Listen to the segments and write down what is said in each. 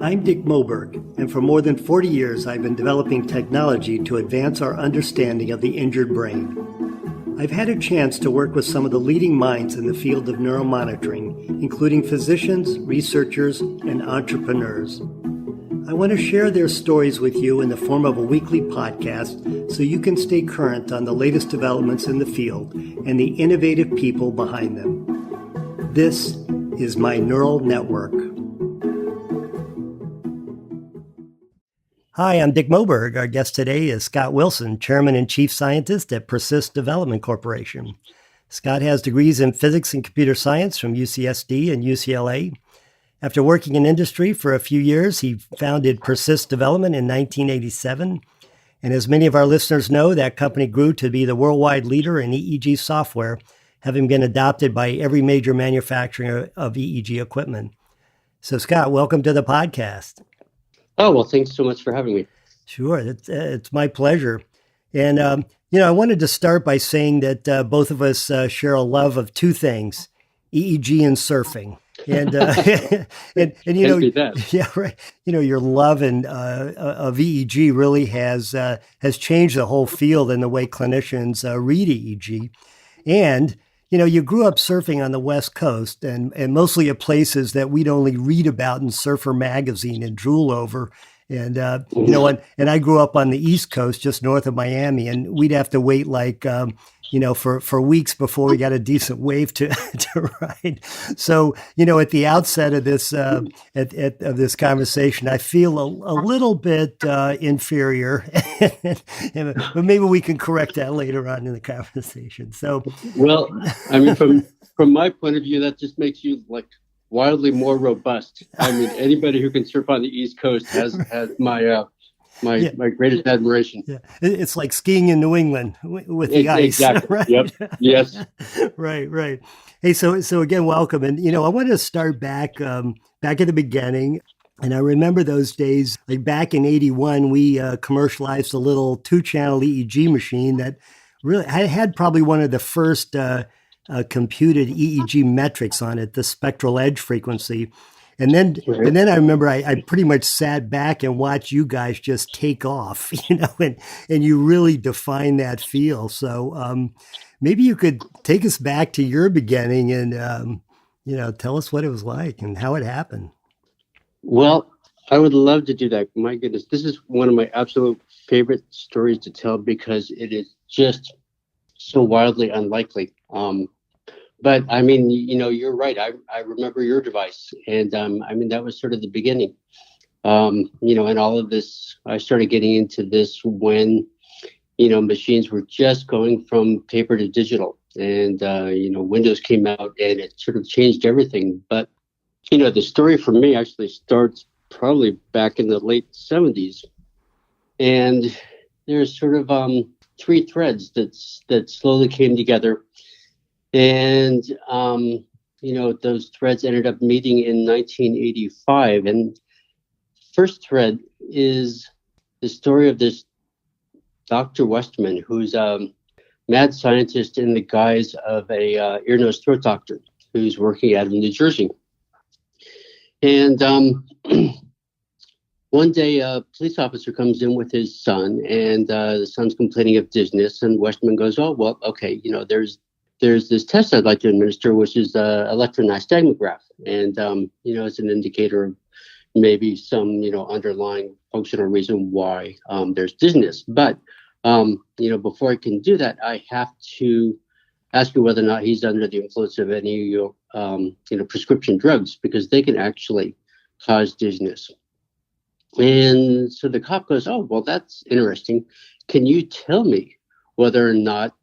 I'm Dick Moberg, and for more than 40 years I've been developing technology to advance our understanding of the injured brain. I've had a chance to work with some of the leading minds in the field of neuromonitoring, including physicians, researchers, and entrepreneurs. I want to share their stories with you in the form of a weekly podcast so you can stay current on the latest developments in the field and the innovative people behind them. This is my neural network. Hi, I'm Dick Moberg. Our guest today is Scott Wilson, Chairman and Chief Scientist at Persyst Development Corporation. Scott has degrees in physics and computer science from UCSD and UCLA. After working in industry for a few years, he founded Persyst Development in 1987. And as many of our listeners know, that company grew to be the worldwide leader in EEG software, having been adopted by every major manufacturer of EEG equipment. So, Scott, welcome to the podcast. Oh, well, thanks so much for having me. Sure. It's my pleasure. And, I wanted to start by saying that both of us share a love of two things, EEG and surfing. And yeah, right. Your love of EEG really has changed the whole field and the way clinicians read EEG. And, you grew up surfing on the West Coast and mostly at places that we'd only read about in Surfer Magazine and drool over. And, and I grew up on the East Coast, just north of Miami, and we'd have to wait for weeks before we got a decent wave to ride. So, at the outset of this, of this conversation, I feel a little bit inferior, but maybe we can correct that later on in the conversation. So, well, I mean, from my point of view, that just makes you wildly more robust. I mean, anybody who can surf on the East Coast has my greatest admiration. Yeah. It's like skiing in New England with the ice. Exactly. Right? Yep. Yes. Right. Hey, so again, welcome. And, I wanted to start back at the beginning. And I remember those days, back in 81, we commercialized a little 2-channel EEG machine that really, I had probably one of the first computed EEG metrics on it, the spectral edge frequency. And then I remember I pretty much sat back and watched you guys just take off, and you really define that feel. So maybe you could take us back to your beginning and, tell us what it was like and how it happened. Well, I would love to do that. My goodness, this is one of my absolute favorite stories to tell because it is just so wildly unlikely. But I mean, you're right. I remember your device, and that was sort of the beginning. And all of this, I started getting into this when, machines were just going from paper to digital, and Windows came out, and it sort of changed everything. But the story for me actually starts probably back in the late 70s, and there's sort of 3 threads that slowly came together. And, those threads ended up meeting in 1985. And first thread is the story of this Dr. Westerman, who's a mad scientist in the guise of a ear, nose, throat doctor who's working out of New Jersey. And one day, a police officer comes in with his son, and the son's complaining of dizziness. And Westerman goes, "Oh, well, okay, there's this test I'd like to administer, which is electronystagmograph. And, it's an indicator of maybe some, underlying functional reason why there's dizziness. But, before I can do that, I have to ask you whether or not he's under the influence of any, prescription drugs, because they can actually cause dizziness." And so the cop goes, "Oh, well, that's interesting. Can you tell me whether or not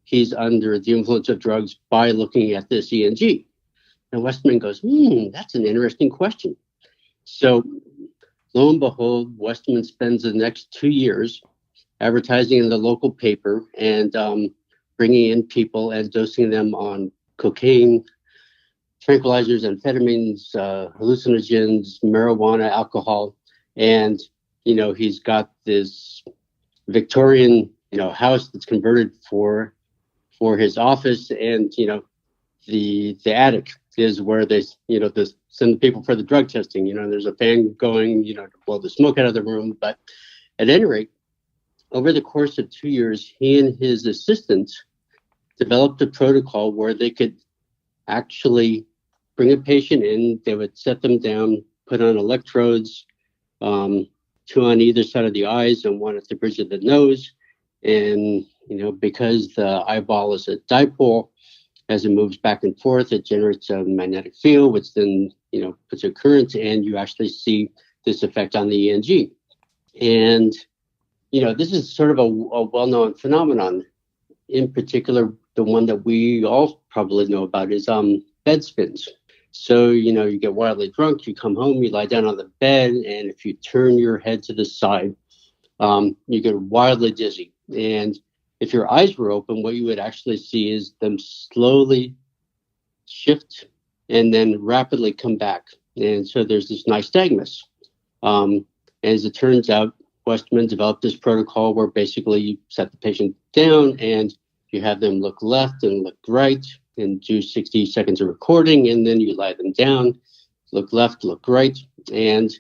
he's under the influence of drugs by looking at this ENG?" And Westerman goes, "That's an interesting question." So lo and behold, Westerman spends the next 2 years advertising in the local paper and bringing in people and dosing them on cocaine, tranquilizers, amphetamines, hallucinogens, marijuana, alcohol. And, he's got this Victorian, house that's converted for his office, and the attic is where they, send the people for the drug testing. There's a fan going, to blow the smoke out of the room. But at any rate, over the course of 2 years, he and his assistant developed a protocol where they could actually bring a patient in. They would set them down, put on electrodes, two on either side of the eyes and one at the bridge of the nose. And, because the eyeball is a dipole, as it moves back and forth, it generates a magnetic field, which then, puts a current, and you actually see this effect on the ENG. And, this is sort of a well-known phenomenon. In particular, the one that we all probably know about is bed spins. So, you get wildly drunk, you come home, you lie down on the bed, and if you turn your head to the side, you get wildly dizzy. And if your eyes were open, what you would actually see is them slowly shift and then rapidly come back. And so there's this nystagmus. As it turns out, Westman developed this protocol where basically you set the patient down and you have them look left and look right and do 60 seconds of recording, and then you lie them down, look left, look right. And,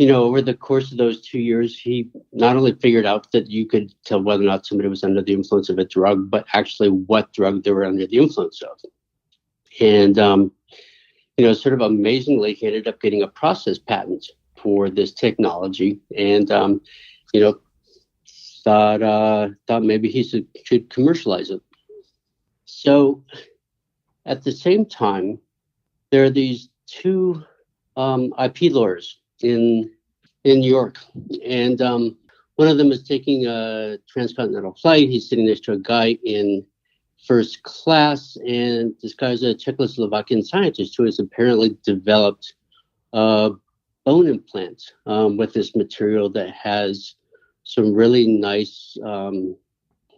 over the course of those 2 years, he not only figured out that you could tell whether or not somebody was under the influence of a drug, but actually what drug they were under the influence of. And, sort of amazingly, he ended up getting a process patent for this technology, and, thought maybe he should commercialize it. So at the same time, there are these two IP lawyers in New York. And one of them is taking a transcontinental flight. He's sitting next to a guy in first class. And this guy's a Czechoslovakian scientist who has apparently developed a bone implant with this material that has some really nice,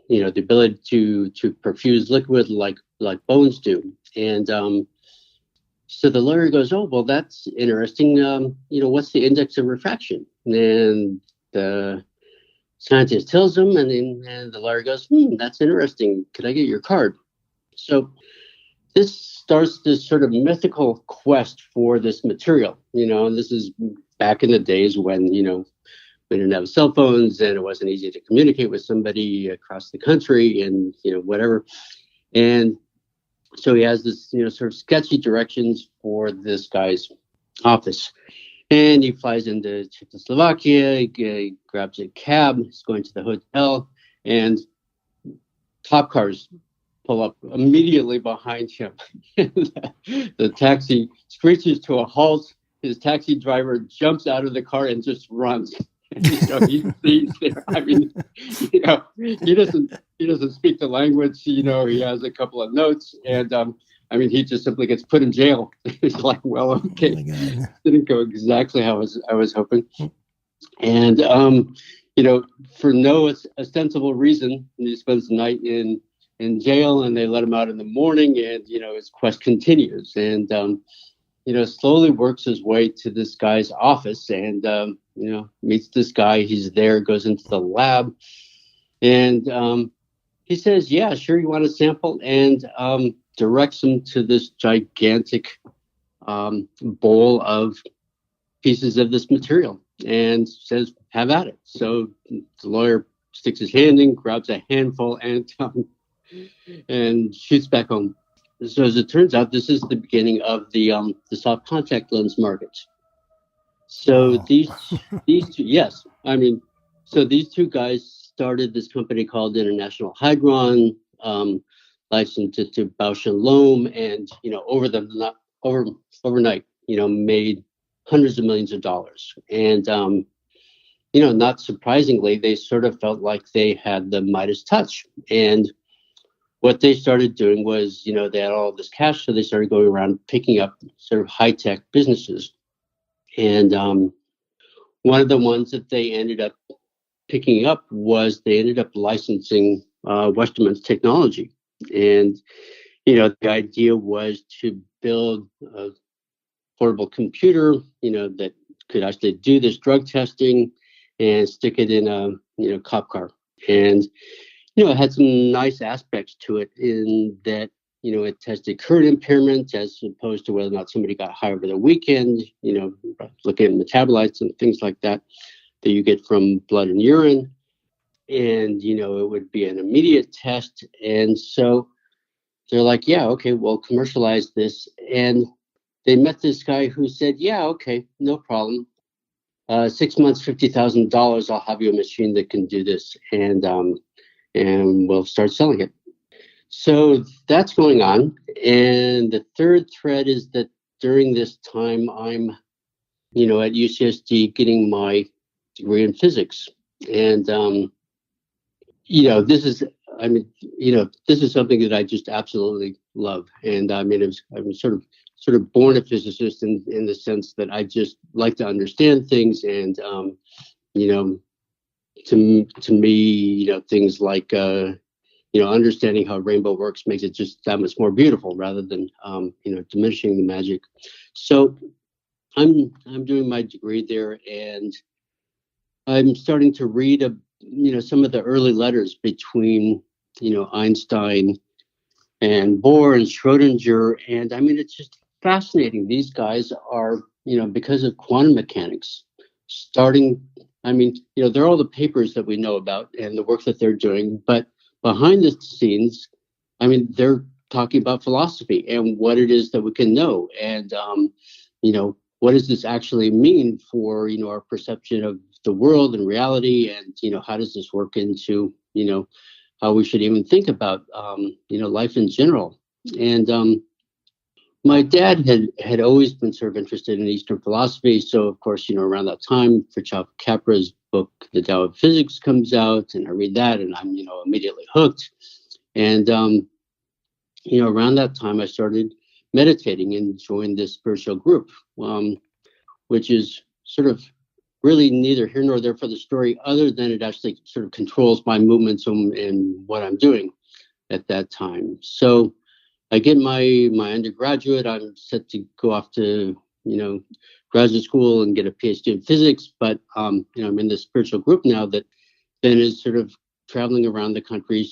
the ability to perfuse liquid like bones do. And so the lawyer goes, oh, well, that's interesting. What's the index of refraction? And the scientist tells him, and the lawyer goes, that's interesting. Could I get your card? So this starts this sort of mythical quest for this material, and this is back in the days when, we didn't have cell phones and it wasn't easy to communicate with somebody across the country and, whatever. And so he has this, sort of sketchy directions for this guy's office. And he flies into Czechoslovakia, he grabs a cab, he's going to the hotel, and cop cars pull up immediately behind him. The taxi screeches to a halt. His taxi driver jumps out of the car and just runs. He sees there. I mean, he doesn't speak the language. He has a couple of notes, and he just simply gets put in jail. It's like, well, okay, didn't go exactly how I was hoping, and for no ostensible reason, he spends the night in jail, and they let him out in the morning, and his quest continues, and slowly works his way to this guy's office, and meets this guy. He's there, goes into the lab, and he says, yeah, sure, you want a sample, and directs him to this gigantic bowl of pieces of this material and says, have at it. So the lawyer sticks his hand in, grabs a handful, and shoots back home. So as it turns out, this is the beginning of the soft contact lens market. So these two, yes, so these two guys started this company called International Hydron, licensed it to Bausch and Lomb, and overnight, made hundreds of millions of dollars. And not surprisingly, they sort of felt like they had the Midas touch. And what they started doing was, they had all this cash, so they started going around picking up sort of high-tech businesses. And one of the ones that they ended up picking up was they ended up licensing Westerman's technology. And, the idea was to build a portable computer, that could actually do this drug testing and stick it in a cop car. And, it had some nice aspects to it in that it tested current impairment as opposed to whether or not somebody got high over the weekend, looking at metabolites and things like that you get from blood and urine. And, it would be an immediate test. And so they're like, yeah, okay, we'll commercialize this. And they met this guy who said, yeah, okay, no problem. 6 months, $50,000. I'll have you a machine that can do this, and we'll start selling it. So that's going on. And the third thread is that during this time, I'm, at UCSD getting my degree in physics, and this is something that I just absolutely love. And I'm sort of born a physicist in the sense that I just like to understand things. And, to me, things like, understanding how a rainbow works makes it just that much more beautiful rather than, diminishing the magic. So I'm doing my degree there, and I'm starting to read some of the early letters between, Einstein and Bohr and Schrodinger. And it's just fascinating. These guys are, because of quantum mechanics, they're all the papers that we know about and the work that they're doing. But behind the scenes, they're talking about philosophy and what it is that we can know. And, what does this actually mean for, our perception of the world and reality? And, how does this work into, how we should even think about, life in general? And my dad had always been sort of interested in Eastern philosophy. So, of course, around that time, Fritjof Capra's book, The Tao of Physics, comes out, and I read that, and I'm, immediately hooked. And, around that time, I started meditating and joined this spiritual group, which is sort of really neither here nor there for the story, other than it actually sort of controls my movements and what I'm doing at that time. So I get my undergraduate. I'm set to go off to, graduate school and get a PhD in physics. But, I'm in this spiritual group now that then is sort of traveling around the country,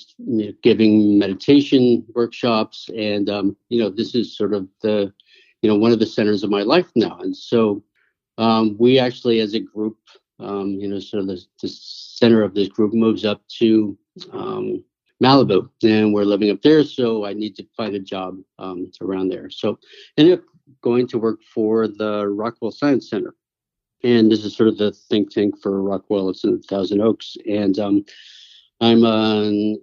giving meditation workshops. And, this is sort of the, one of the centers of my life now. And so we actually, as a group, sort of the center of this group moves up to Malibu, and we're living up there. So I need to find a job around there. So I ended up going to work for the Rockwell Science Center. And this is sort of the think tank for Rockwell. It's in Thousand Oaks. And I'm a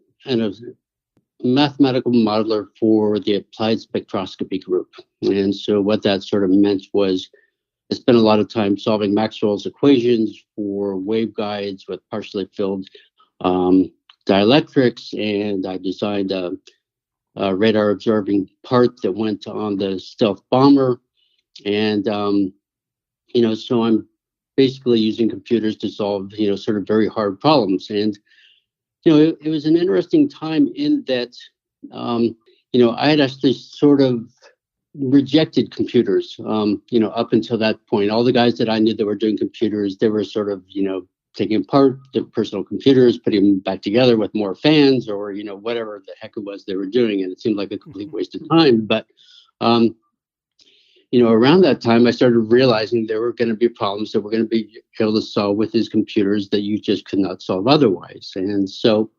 mathematical modeler for the Applied Spectroscopy group. And so what that sort of meant was I spent a lot of time solving Maxwell's equations for waveguides with partially filled dielectrics, and I designed a radar observing part that went on the stealth bomber. And, so I'm basically using computers to solve, sort of very hard problems. And, it was an interesting time in that, I had actually sort of rejected computers, up until that point. All the guys that I knew that were doing computers, they were sort of, taking apart their personal computers, putting them back together with more fans or, whatever the heck it was they were doing. And it seemed like a complete waste of time. But, around that time, I started realizing there were going to be problems that we're going to be able to solve with these computers that you just could not solve otherwise. And so,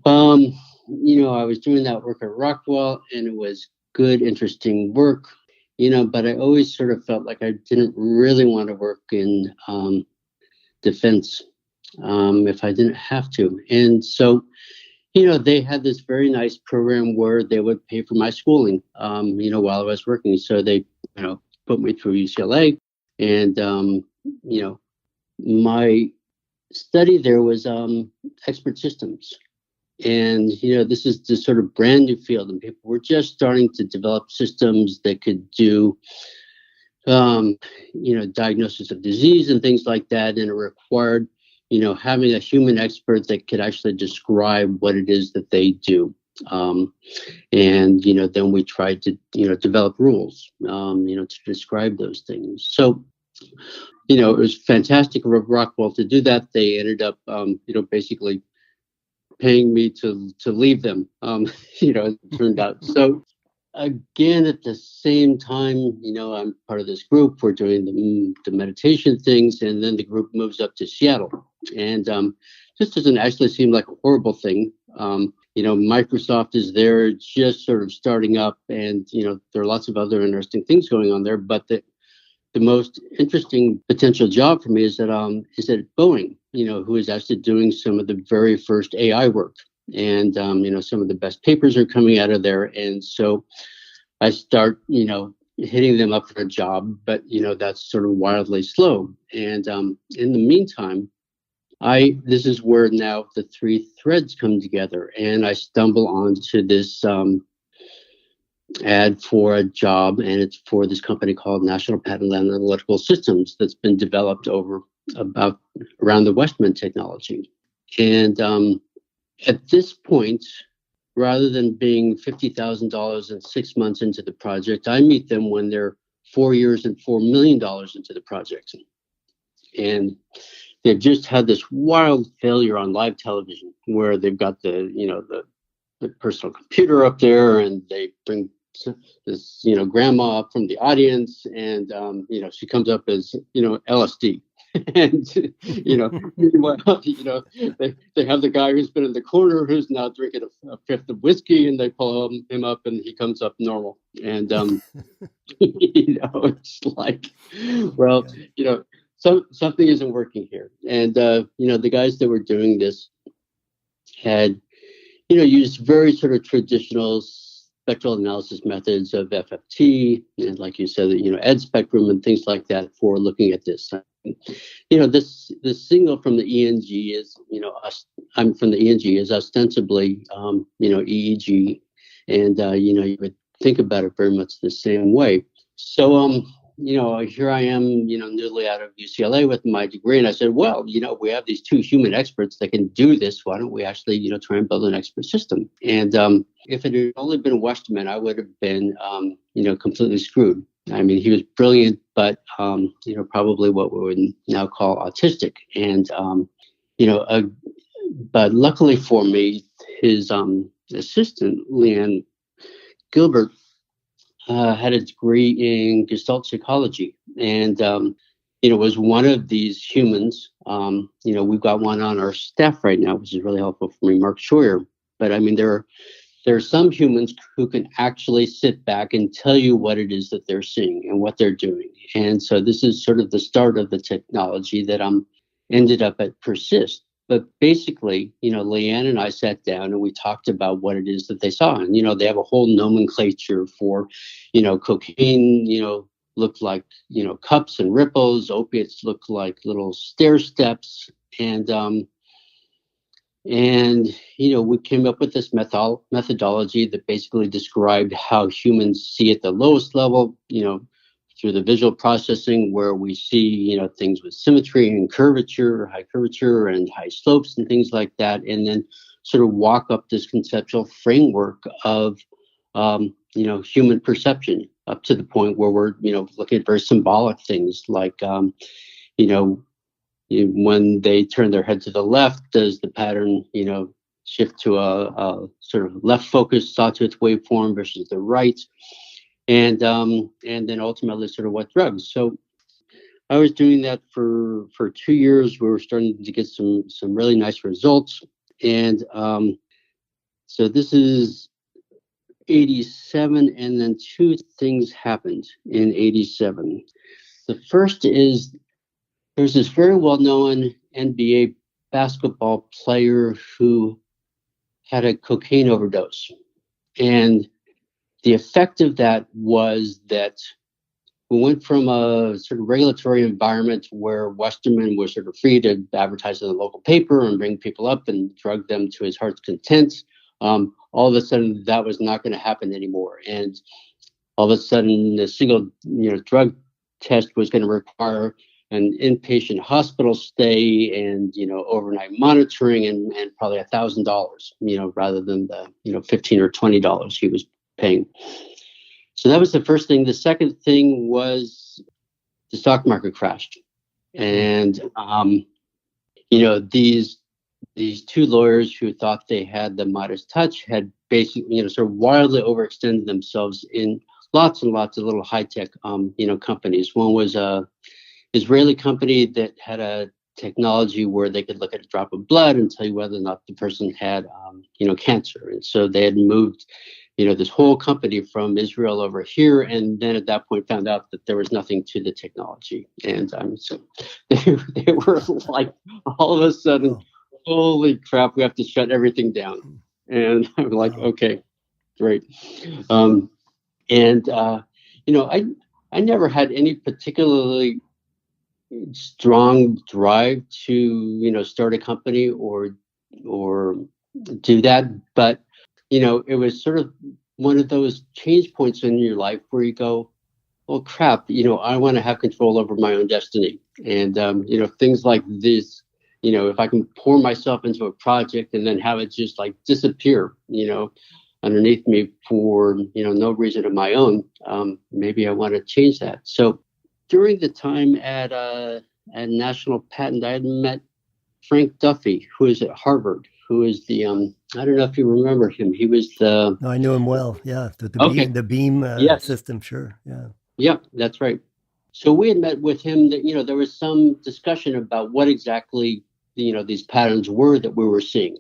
I was doing that work at Rockwell, and it was good, interesting work, but I always sort of felt like I didn't really want to work in defense if I didn't have to. And so, they had this very nice program where they would pay for my schooling, while I was working. So they, put me through UCLA, and, my study there was expert systems. And, this is this sort of brand new field, and people were just starting to develop systems that could do, diagnosis of disease and things like that. And it required, having a human expert that could actually describe what it is that they do. And, then we tried to, develop rules, to describe those things. So, it was fantastic of Rockwell to do that. They ended up, basically paying me to leave them. It turned out. So again, at the same time, I'm part of this group. We're doing the meditation things, and then the group moves up to Seattle. And this doesn't actually seem like a horrible thing. Microsoft is there just sort of starting up, and there are lots of other interesting things going on there. But the most interesting potential job for me is at Boeing, who is actually doing some of the very first AI work. And, some of the best papers are coming out of there. And so I start, hitting them up for a job, but, that's sort of wildly slow. And in the meantime, this is where now the three threads come together, and I stumble onto this ad for a job, and it's for this company called National Patent and Analytical Systems that's been developed around the Westman technology. And at this point, rather than being $50,000 and 6 months into the project, I meet them when they're 4 years and $4 million into the project. And they've just had this wild failure on live television where they've got the personal computer up there, and they bring this, grandma up from the audience, and, she comes up as, LSD. And, meanwhile, they have the guy who's been in the corner who's now drinking a fifth of whiskey, and they pull him up, and he comes up normal. And, it's like, well, something isn't working here. And, the guys that were doing this had, used very sort of traditional spectral analysis methods of FFT, and like you said, ED spectrum and things like that for looking at this. This signal from the ENG is, I'm from the ENG, is ostensibly, EEG, and you would think about it very much the same way. So, here I am, newly out of UCLA with my degree, and I said, well, we have these two human experts that can do this. Why don't we actually, try and build an expert system? And if it had only been Westerman, I would have been, completely screwed. I mean, he was brilliant, but, probably what we would now call autistic. And, but luckily for me, his assistant, Leanne Gilbert, had a degree in Gestalt psychology, and was one of these humans. We've got one on our staff right now, which is really helpful for me, Mark Scheuer. But I mean, there are some humans who can actually sit back and tell you what it is that they're seeing and what they're doing. And so this is sort of the start of the technology that ended up at Persyst. But basically, Leanne and I sat down and we talked about what it is that they saw. And, they have a whole nomenclature for, cocaine, looked like, cups and ripples. Opiates look like little stair steps. And we came up with this methodology that basically described how humans see at the lowest level, through the visual processing, where we see, things with symmetry and curvature, high curvature and high slopes and things like that. And then sort of walk up this conceptual framework of, human perception up to the point where we're, looking at very symbolic things like, when they turn their head to the left, does the pattern, shift to a sort of left focused sawtooth waveform versus the right? And then ultimately sort of what drugs. So I was doing that for 2 years. We were starting to get some really nice results. And so this is 87, and then two things happened in 87. The first is there's this very well-known NBA basketball player who had a cocaine overdose. And the effect of that was that we went from a sort of regulatory environment where Westerman was sort of free to advertise in the local paper and bring people up and drug them to his heart's content. All of a sudden, that was not going to happen anymore. And all of a sudden, a single drug test was going to require an inpatient hospital stay and overnight monitoring and probably $1,000, rather than the $15 or $20 he was paying. So that was the first thing. The second thing was the stock market crashed, and these these two lawyers who thought they had the Midas touch had basically, sort of wildly overextended themselves in lots and lots of little high-tech, companies. One was a Israeli company that had a technology where they could look at a drop of blood and tell you whether or not the person had, cancer. And so they had moved, this whole company from Israel over here, and then at that point found out that there was nothing to the technology. And so they were like, all of a sudden, holy crap, we have to shut everything down. And I'm like, okay, great. I never had any particularly strong drive to start a company or do that, but it was sort of one of those change points in your life where you go, well, crap, I want to have control over my own destiny. And things like this, if I can pour myself into a project and then have it just like disappear underneath me for no reason of my own, maybe I want to change that. So during the time at National Patent, I had met Frank Duffy, who is at Harvard, who is the I don't know if you remember him. He was the No, I knew him well. Yeah, the beam yes. system. Sure. Yeah. Yeah, that's right. So we had met with him. That there was some discussion about what exactly these patterns were that we were seeing,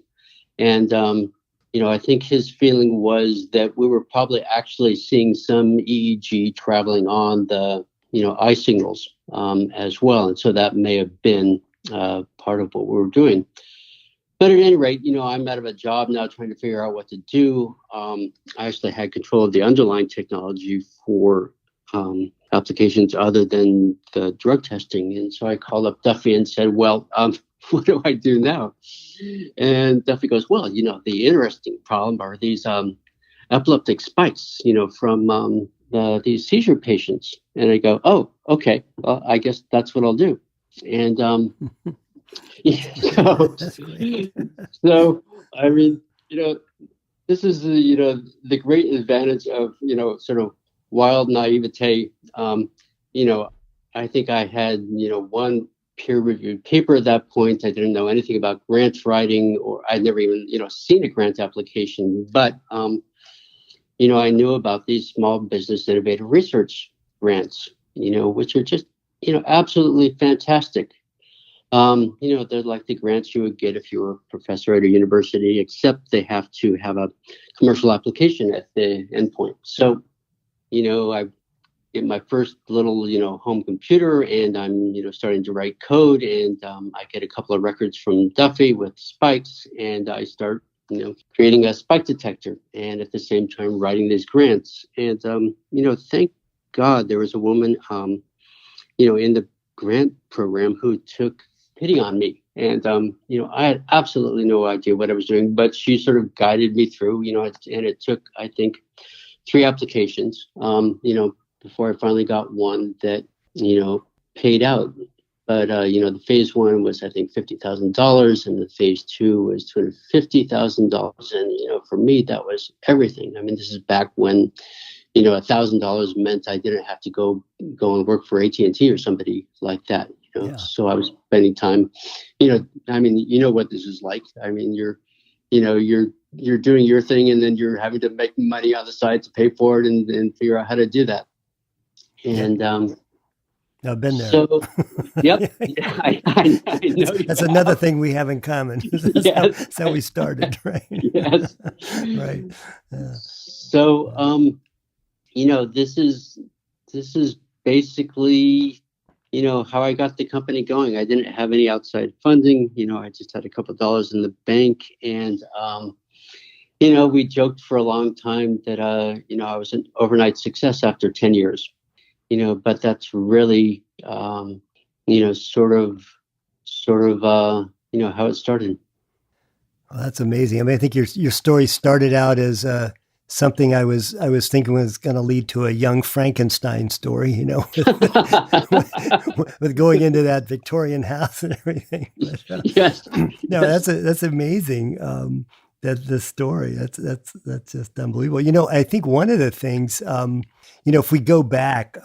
and I think his feeling was that we were probably actually seeing some EEG traveling on the eye signals as well, and so that may have been part of what we were doing. But at any rate, I'm out of a job now trying to figure out what to do. I actually had control of the underlying technology for applications other than the drug testing. And so I called up Duffy and said, well, what do I do now? And Duffy goes, well, the interesting problem are these epileptic spikes, from these seizure patients. And I go, oh, okay, well, I guess that's what I'll do. And so I mean, this is the great advantage of sort of wild naivete. I think I had one peer-reviewed paper at that point. I didn't know anything about grant writing, or I'd never even seen a grant application. But I knew about these small business innovative research grants, which are just absolutely fantastic. They're like the grants you would get if you were a professor at a university, except they have to have a commercial application at the endpoint. So, I get my first little, home computer, and I'm, starting to write code, and I get a couple of records from Duffy with spikes, and I start, creating a spike detector, and at the same time writing these grants. And, thank God there was a woman, in the grant program who took pity on me. And, I had absolutely no idea what I was doing, but she sort of guided me through, and it took, I think, 3 applications, before I finally got one that, paid out. But, the phase 1 was, I think, $50,000, and the phase 2 was $250,000. And, for me, that was everything. I mean, this is back when, $1,000 meant I didn't have to go and work for AT&T or somebody like that. Yeah. So I was spending time, what this is like. I mean, you're doing your thing, and then you're having to make money on the side to pay for it and figure out how to do that. And I've been there. So, yep, I know. That's another thing we have in common. That's how we started, right? Yes. Right. Yeah. So, this is basically, how I got the company going. I didn't have any outside funding. I just had a couple of dollars in the bank, and we joked for a long time that I was an overnight success after 10 years. But that's really, sort of, how it started. Well, that's amazing. I mean, I think your story started out as something I was thinking was going to lead to a young Frankenstein story, with going into that Victorian house and everything. But, yes. No, that's amazing. That the story that's just unbelievable. I think one of the things, if we go back,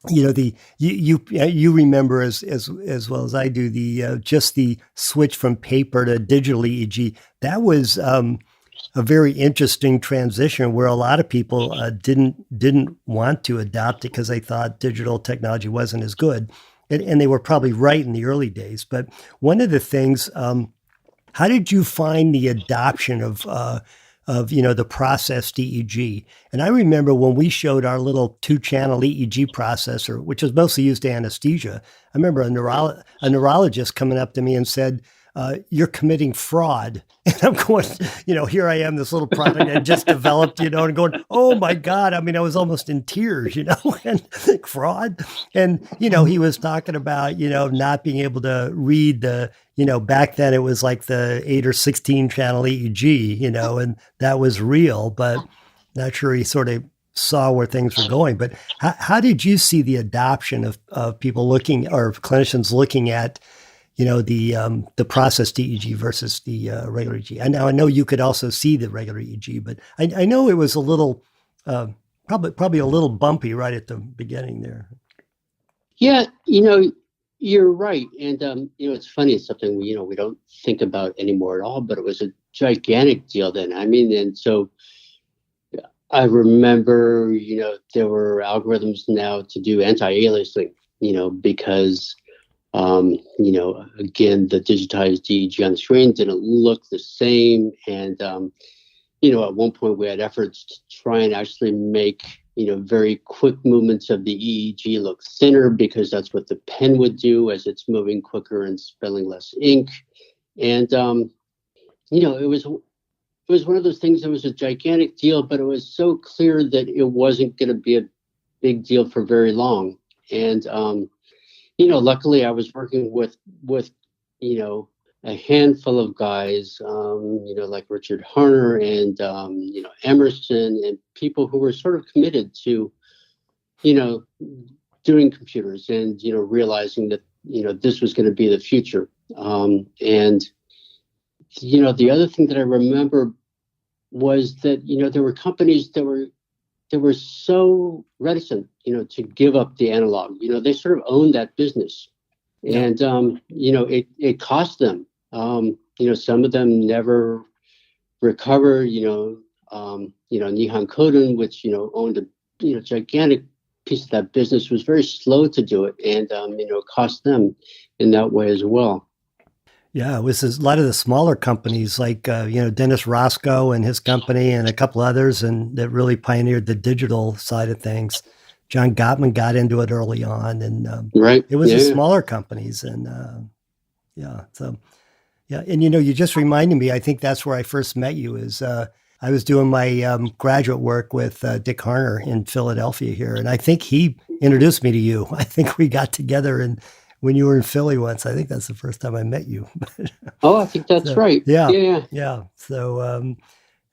you remember as well as I do the just the switch from paper to digital EEG. That was a very interesting transition where a lot of people didn't want to adopt it because they thought digital technology wasn't as good, and they were probably right in the early days. But one of the things, how did you find the adoption of the processed EEG? And I remember when we showed our little 2-channel EEG processor, which was mostly used to anesthesia. I remember a neurologist coming up to me and said, "You're committing fraud." And I'm going, here I am, this little product I just developed, and going, "Oh my God." I mean, I was almost in tears, and fraud. And, he was talking about, not being able to read back then it was like the 8 or 16 channel EEG, and that was real, but not sure he sort of saw where things were going. But how did you see the adoption of people looking, or clinicians looking at, the processed EEG versus the regular EEG? And now I know you could also see the regular EEG, but I know it was a little, probably a little bumpy right at the beginning there. Yeah, you're right. And, it's funny. It's something we don't think about anymore at all, but it was a gigantic deal then. I mean, and so I remember, there were algorithms now to do anti-aliasing, because again, the digitized EEG on the screen didn't look the same. And, at one point we had efforts to try and actually make, very quick movements of the EEG look thinner, because that's what the pen would do as it's moving quicker and spilling less ink. And, it was one of those things that was a gigantic deal, but it was so clear that it wasn't going to be a big deal for very long. And, luckily I was working with, a handful of guys, like Richard Harner and, Emerson, and people who were sort of committed to, doing computers and, realizing that, this was going to be the future. And, the other thing that I remember was that, there were companies that were so reticent, to give up the analog. They sort of owned that business. And, it cost them. Some of them never recovered, Nihon Kohden, which, owned a, gigantic piece of that business, was very slow to do it. And, cost them in that way as well. Yeah, it was a lot of the smaller companies like, Dennis Roscoe and his company and a couple others, and that really pioneered the digital side of things. John Gottman got into it early on, and right. It was the smaller companies. And and you just reminded me, I think that's where I first met you, is I was doing my graduate work with Dick Harner in Philadelphia here, and I think he introduced me to you. I think we got together and when you were in Philly once. I think that's the first time I met you. Oh, I think that's right. Yeah. So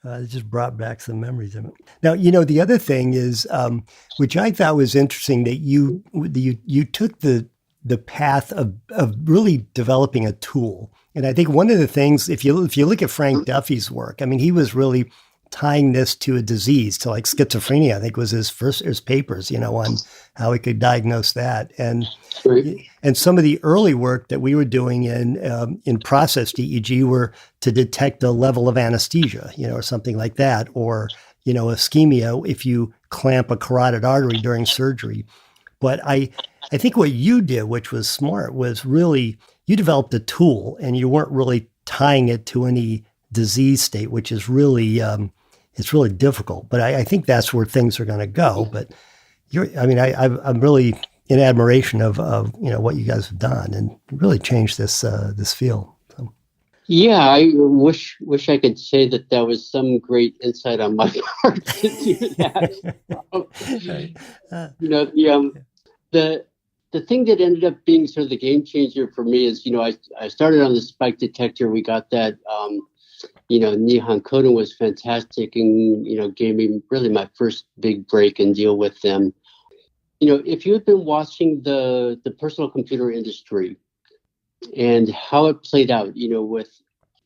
it just brought back some memories of it. Now, the other thing is, which I thought was interesting, that you took the path of really developing a tool. And I think one of the things, if you look at Frank Duffy's work, I mean, he was really tying this to a disease, to like schizophrenia. I think was his papers, on how he could diagnose that. And some of the early work that we were doing in processed EEG were to detect a level of anesthesia, or something like that, or ischemia if you clamp a carotid artery during surgery. But I think what you did, which was smart, was really you developed a tool, and you weren't really tying it to any disease state, which is really it's really difficult. But I think that's where things are going to go. But I'm really in admiration of what you guys have done, and really changed this field. So. Yeah, I wish I could say that was some great insight on my part to do that. The thing that ended up being sort of the game changer for me is, I started on the spike detector. We got that, Nihon Kohden was fantastic, and, gave me really my first big break and deal with them. If you had been watching the personal computer industry and how it played out, with,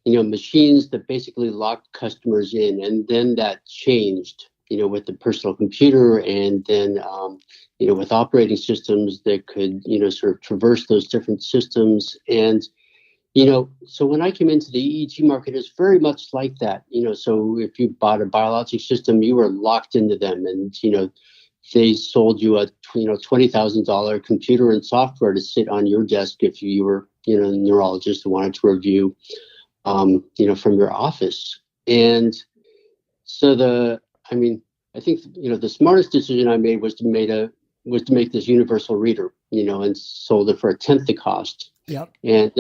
machines that basically locked customers in, and then that changed, with the personal computer, and then, with operating systems that could, sort of traverse those different systems. And, so when I came into the EEG market, it's very much like that. So if you bought a biologic system, you were locked into them, and, they sold you a, $20,000 computer and software to sit on your desk if you were, a neurologist who wanted to review, from your office. And so I think, the smartest decision I made was to make this universal reader, and sold it for a tenth the cost. Yep. And,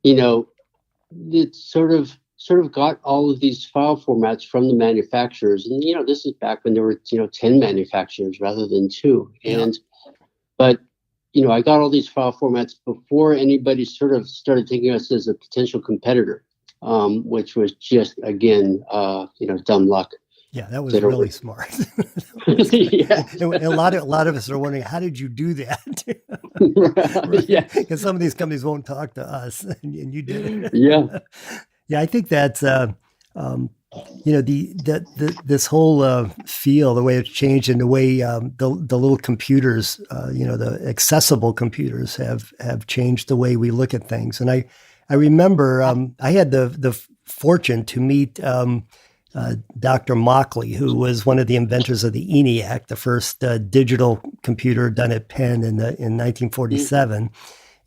it sort of got all of these file formats from the manufacturers. And, this is back when there were, 10 manufacturers rather than 2. And, but, I got all these file formats before anybody sort of started taking us as a potential competitor, which was just, again, dumb luck. Yeah, that was really smart. Yeah. And a lot of us are wondering, how did you do that? Right. Yeah. Because some of these companies won't talk to us, and you did it. Yeah. Yeah, I think that's this whole field, the way it's changed, and the way the little computers, the accessible computers have changed the way we look at things. And I remember I had the fortune to meet Dr. Mockley, who was one of the inventors of the ENIAC, the first digital computer done at Penn in 1947.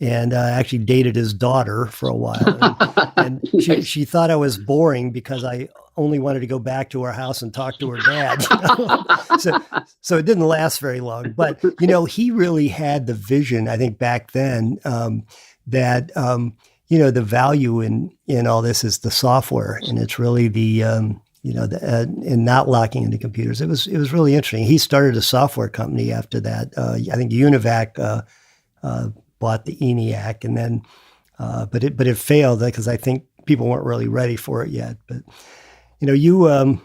And actually dated his daughter for a while. And she thought I was boring because I only wanted to go back to her house and talk to her dad. So it didn't last very long. But, he really had the vision, I think, back then, that, the value in all this is the software. And it's really the, and not locking into computers. It was really interesting. He started a software company after that. I think Univac bought the ENIAC, and then, but it failed because I think people weren't really ready for it yet. But you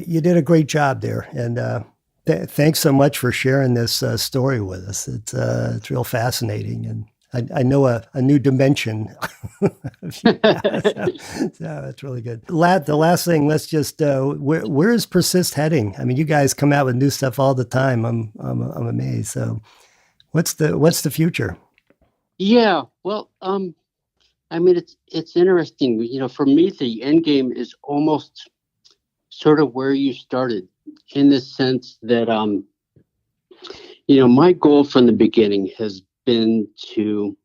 did a great job there, and thanks so much for sharing this story with us. It's real fascinating, and I know a new dimension. So that's really good. The last thing, let's just where is Persyst heading? I mean, you guys come out with new stuff all the time. I'm amazed. So. What's the future? Yeah, well, it's interesting. For me, the end game is almost sort of where you started, in the sense that, my goal from the beginning has been to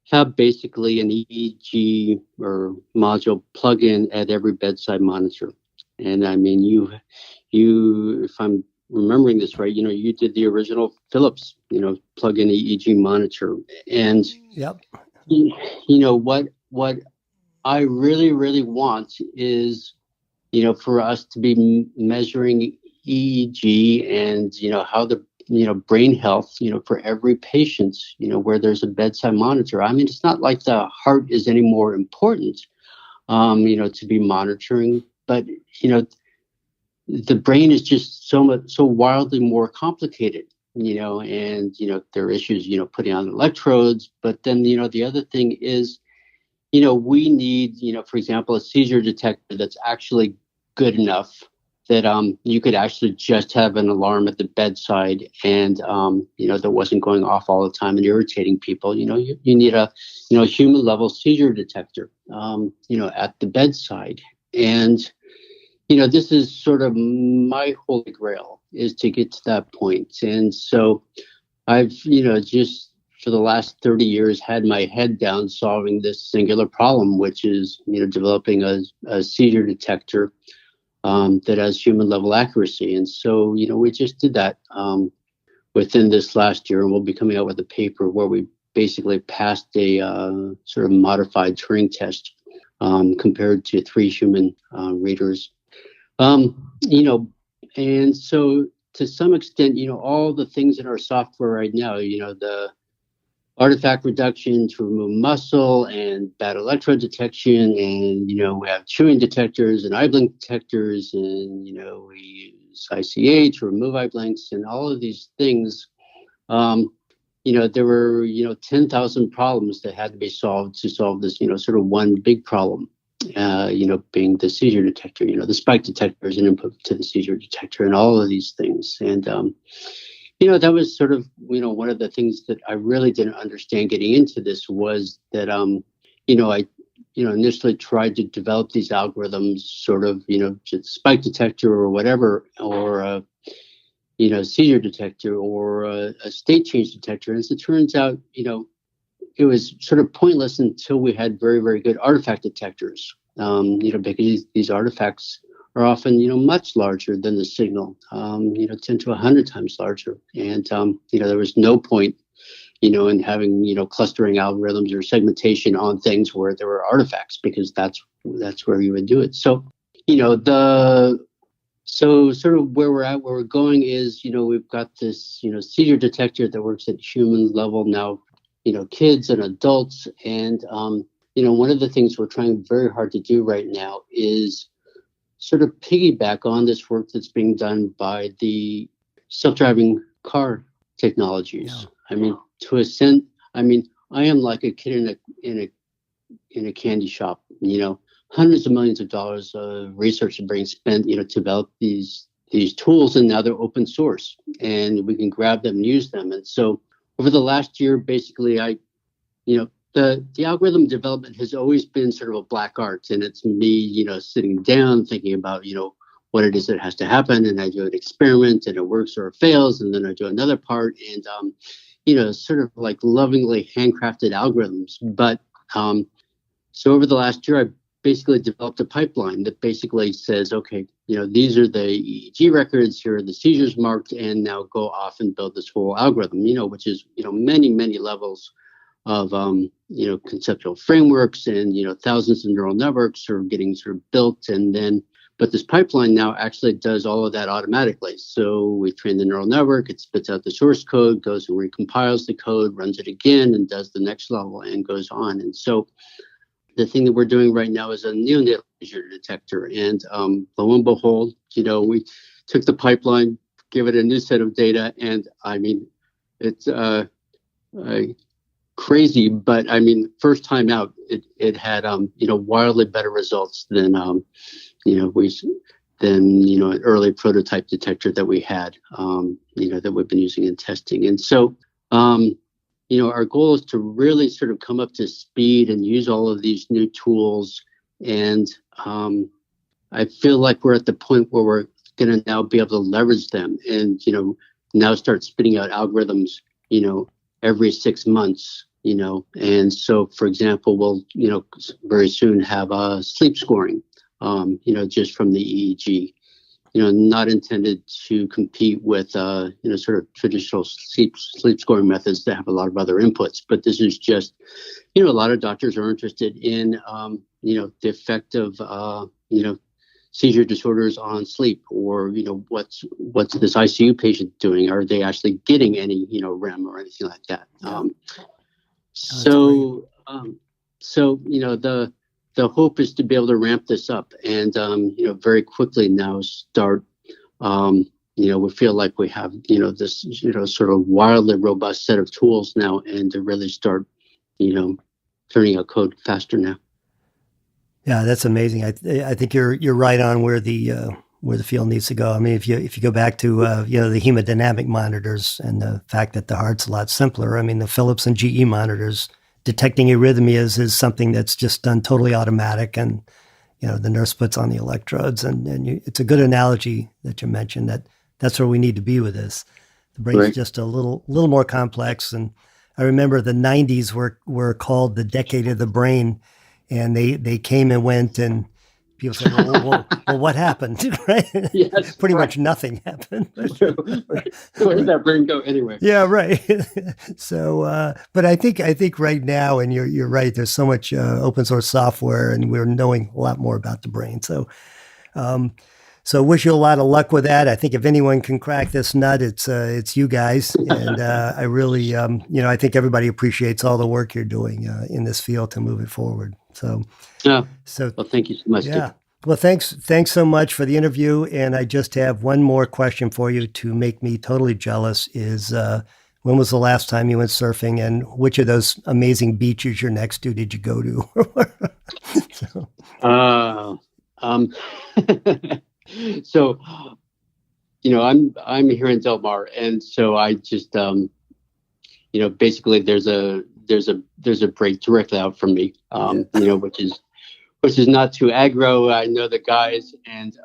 have basically an EEG or module plug in at every bedside monitor. And I mean, you, if I'm remembering this right, you did the original Philips, plug-in EEG monitor. And, yep. What I really, really want is, for us to be measuring EEG and, how the, brain health, for every patient, where there's a bedside monitor. I mean, it's not like the heart is any more important, to be monitoring, but, the brain is just so wildly more complicated, and, there are issues, putting on electrodes. But then, the other thing is, we need, for example, a seizure detector that's actually good enough that you could actually just have an alarm at the bedside, and, that wasn't going off all the time and irritating people. You need a, human level seizure detector, at the bedside. And, this is sort of my holy grail, is to get to that point. And so I've, just for the last 30 years had my head down solving this singular problem, which is, developing a seizure detector that has human level accuracy. And so, we just did that within this last year, and we'll be coming out with a paper where we basically passed a sort of modified Turing test compared to 3 human readers. And so to some extent, all the things in our software right now, the artifact reduction to remove muscle and bad electrode detection, and, we have chewing detectors and eye blink detectors, and, we use ICA to remove eye blinks, and all of these things, there were, 10,000 problems that had to be solved to solve this, sort of one big problem. being the seizure detector. The spike detector is an input to the seizure detector, and all of these things. And that was sort of one of the things that I really didn't understand getting into this was that I initially tried to develop these algorithms, sort of just spike detector or whatever, or seizure detector or a state change detector. And as it turns out, it was sort of pointless until we had very, very good artifact detectors, because these artifacts are often, much larger than the signal, 10 to 100 times larger. And, there was no point, in having, clustering algorithms or segmentation on things where there were artifacts, because that's where you would do it. So, so sort of where we're going is, we've got this, seizure detector that works at human level now, kids and adults. And, one of the things we're trying very hard to do right now is sort of piggyback on this work that's being done by the self-driving car technologies. Yeah. I am like a kid in a candy shop, hundreds of millions of dollars of research are being spent, to develop these tools, and now they're open source and we can grab them and use them. And so over the last year, basically, the algorithm development has always been sort of a black art, and it's me, sitting down thinking about, what it is that has to happen, and I do an experiment and it works or it fails, and then I do another part, and sort of like lovingly handcrafted algorithms. But so over the last year, I basically developed a pipeline that basically says, okay, these are the EEG records, here are the seizures marked, and now go off and build this whole algorithm, which is, many, many levels of, conceptual frameworks, and, thousands of neural networks are getting sort of built. And then, but this pipeline now actually does all of that automatically. So we train the neural network, it spits out the source code, goes and recompiles the code, runs it again, and does the next level, and goes on. And so the thing that we're doing right now is a neonatal seizure detector. And lo and behold, we took the pipeline, give it a new set of data, and it's crazy, but first time out, it had wildly better results than an early prototype detector that we had, that we've been using in testing. And so our goal is to really sort of come up to speed and use all of these new tools. And I feel like we're at the point where we're going to now be able to leverage them and, now start spitting out algorithms, every 6 months, And so, for example, we'll, very soon have sleep scoring, just from the EEG. Not intended to compete with, sort of traditional sleep scoring methods that have a lot of other inputs. But this is just, a lot of doctors are interested in, the effect of, seizure disorders on sleep, or, what's this ICU patient doing? Are they actually getting any, REM or anything like that? The hope is to be able to ramp this up and, very quickly now start, we feel like we have, this, sort of wildly robust set of tools now, and to really start, turning out code faster now. Yeah, that's amazing. I think you're right on where the field needs to go. If you go back to, the hemodynamic monitors and the fact that the heart's a lot simpler. The Philips and GE monitors, detecting arrhythmias is something that's just done totally automatic, and the nurse puts on the electrodes, and it's a good analogy that you mentioned, that's where we need to be with this. The brain's right. Just a little more complex. And I remember the 90s were called the decade of the brain, and they came and went, and people said, well, what happened? Right? Yes, pretty right. much nothing happened. Where did that brain go anyway? Yeah, right. So, but I think right now, and you're right, there's so much open source software, and we're knowing a lot more about the brain. So, so wish you a lot of luck with that. I think if anyone can crack this nut, it's you guys. And I really, I think everybody appreciates all the work you're doing in this field to move it forward. So, well, thank you so much. Yeah. Steve. Well, thanks so much for the interview. And I just have one more question for you to make me totally jealous is, When was the last time you went surfing, and which of those amazing beaches you're next to did you go to? So. Um, so, I'm here in Del Mar, and so I just, basically there's a break directly out from me, which is not too aggro. I know the guys, and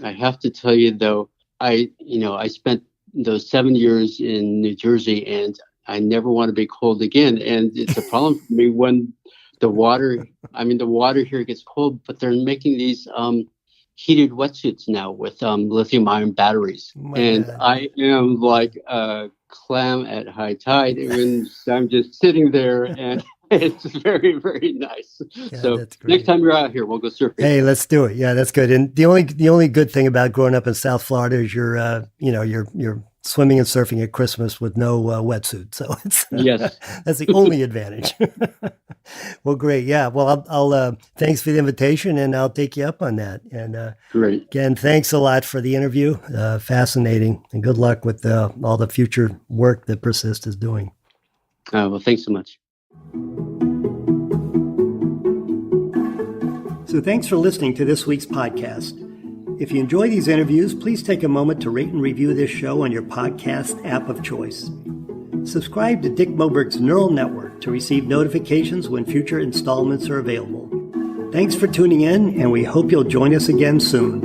I have to tell you though, I spent those 7 years in New Jersey, and I never want to be cold again. And it's a problem for me when the water here gets cold, but they're making these heated wetsuits now with lithium ion batteries. And God. I am like a clam at high tide when I'm just sitting there, and it's very, very nice. Yeah, so next time you're out here, we'll go surfing. Hey, let's do it. Yeah, that's good. And the only good thing about growing up in South Florida is you're swimming and surfing at Christmas with no wetsuit. So it's yes, that's the only advantage. Well, great. Yeah. Well, I'll thanks for the invitation, and I'll take you up on that. And great. Again, thanks a lot for the interview. Fascinating, and good luck with all the future work that Persyst is doing. Well, thanks so much. So thanks for listening to this week's podcast. If you enjoy these interviews, please take a moment to rate and review this show on your podcast app of choice. Subscribe to Dick Moberg's Neural Network to receive notifications when future installments are available. Thanks for tuning in, and we hope you'll join us again soon.